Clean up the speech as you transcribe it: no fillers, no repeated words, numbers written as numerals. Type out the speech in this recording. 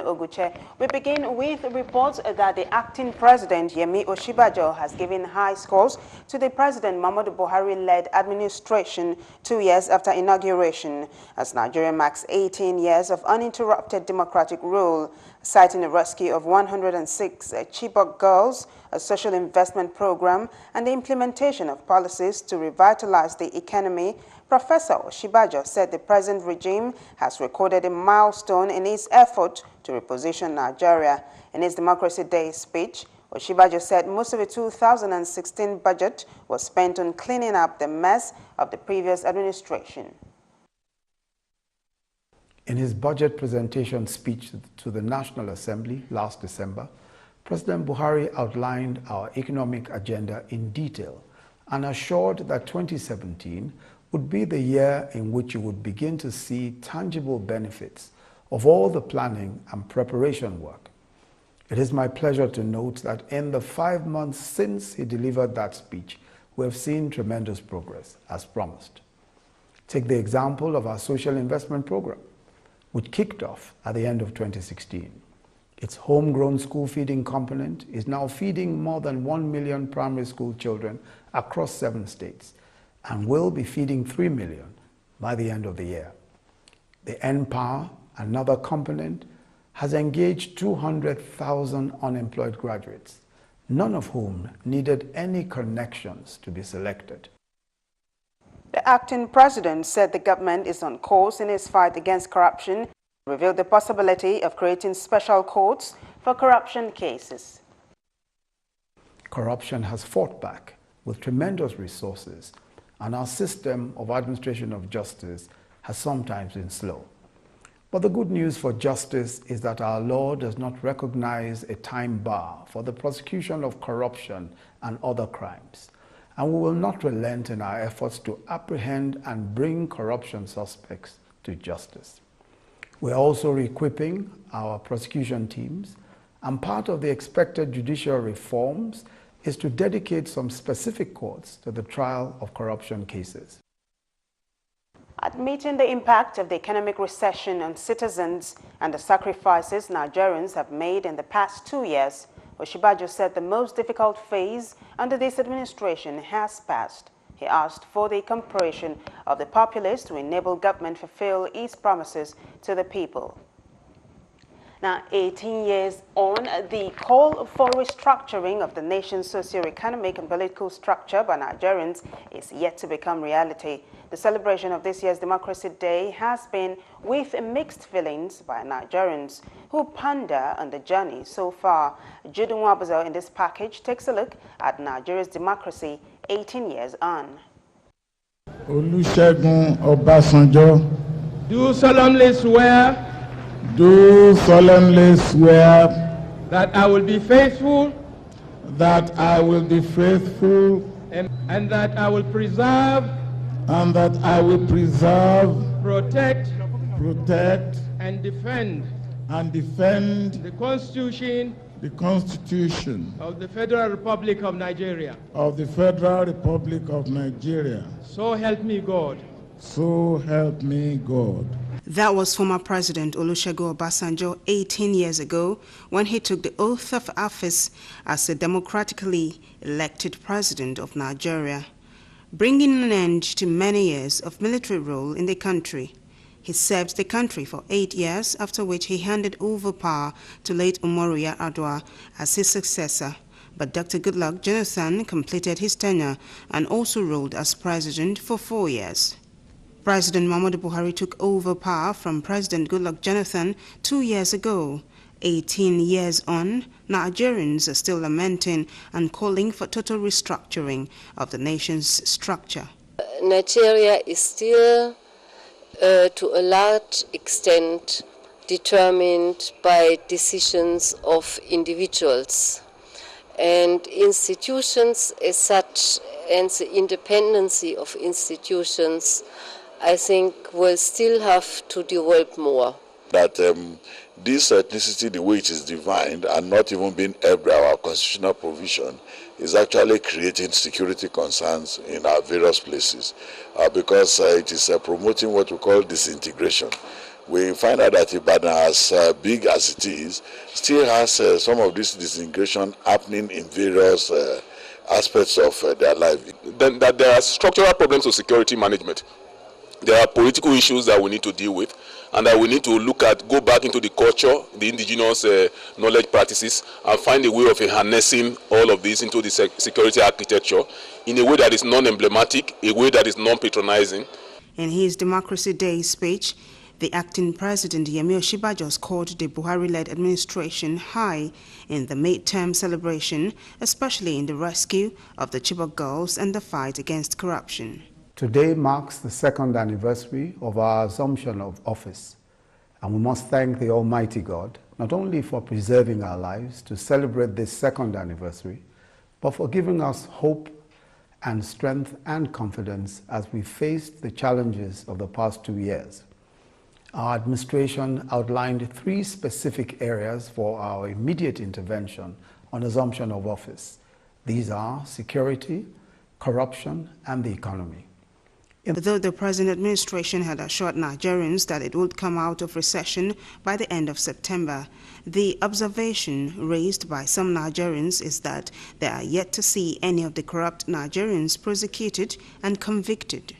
Oguche. We begin with reports that the acting president, Yemi Osinbajo, has given high scores to the President Muhammadu Buhari-led administration 2 years after inauguration, as Nigeria marks 18 years of uninterrupted democratic rule, citing the rescue of 106 Chibok girls, a social investment program, and the implementation of policies to revitalize the economy. Professor Osinbajo said the present regime has recorded a milestone in its effort to reposition Nigeria. In his Democracy Day speech, Osinbajo said most of the 2016 budget was spent on cleaning up the mess of the previous administration. In his budget presentation speech to the National Assembly last December, President Buhari outlined our economic agenda in detail and assured that 2017 would be the year in which you would begin to see tangible benefits of all the planning and preparation work. It is my pleasure to note that in the 5 months since he delivered that speech, we have seen tremendous progress, as promised. Take the example of our social investment program, which kicked off at the end of 2016. Its homegrown school feeding component is now feeding more than 1 million primary school children across 7 states, and will be feeding 3 million by the end of the year. The NPower, another component, has engaged 200,000 unemployed graduates, none of whom needed any connections to be selected. The acting president said the government is on course in its fight against corruption, revealed the possibility of creating special courts for corruption cases. Corruption has fought back with tremendous resources, and our system of administration of justice has sometimes been slow. But the good news for justice is that our law does not recognize a time bar for the prosecution of corruption and other crimes, and we will not relent in our efforts to apprehend and bring corruption suspects to justice. We're also equipping our prosecution teams, and part of the expected judicial reforms is to dedicate some specific courts to the trial of corruption cases. Admitting the impact of the economic recession on citizens and the sacrifices Nigerians have made in the past 2 years, Osinbajo said the most difficult phase under this administration has passed. He asked for the cooperation of the populace to enable government to fulfill its promises to the people. Now, 18 years on, the call for restructuring of the nation's socio-economic and political structure by Nigerians is yet to become reality. The celebration of this year's Democracy Day has been with mixed feelings by Nigerians who ponder on the journey so far. Jude Nwabuzo in this package takes a look at Nigeria's democracy 18 years on. Olusegun Obasanjo. Do solemnly swear. Do solemnly swear that I will be faithful. That I will be faithful. And that I will preserve. And that I will preserve. Protect. And defend. The Constitution. The Constitution. Of the Federal Republic of Nigeria. Of the Federal Republic of Nigeria. So help me God. So help me God. That was former President Olusegun Obasanjo 18 years ago when he took the oath of office as the democratically elected president of Nigeria, bringing an end to many years of military rule in the country. He served the country for 8 years, after which he handed over power to late Umaru Yar'Adua as his successor. But Dr. Goodluck Jonathan completed his tenure and also ruled as president for 4 years. President Muhammadu Buhari took over power from President Goodluck Jonathan 2 years ago. 18 years on, Nigerians are still lamenting and calling for total restructuring of the nation's structure. Nigeria is still, to a large extent, determined by decisions of individuals. And institutions as such, and the independency of institutions, I think will still have to develop more. That this ethnicity, the way it is defined, and not even being helped by our constitutional provision, is actually creating security concerns in our various places, because it is promoting what we call disintegration. we find out that Ibadan, as big as it is, still has some of this disintegration happening in various aspects of their life. Then that there are structural problems of security management. There are political issues that we need to deal with, and that we need to go back into the culture, the indigenous knowledge practices, and find a way of harnessing all of this into the security architecture in a way that is non-emblematic, a way that is non-patronizing. In his Democracy Day speech, the acting president, Yemi Osinbajo, scored the Buhari-led administration high in the midterm celebration, especially in the rescue of the Chibok girls and the fight against corruption. Today marks the second anniversary of our assumption of office, and we must thank the Almighty God not only for preserving our lives to celebrate this second anniversary, but for giving us hope and strength and confidence as we faced the challenges of the past 2 years. Our administration outlined 3 specific areas for our immediate intervention on assumption of office. These are security, corruption, and the economy. Though the present administration had assured Nigerians that it would come out of recession by the end of September, the observation raised by some Nigerians is that they are yet to see any of the corrupt Nigerians prosecuted and convicted.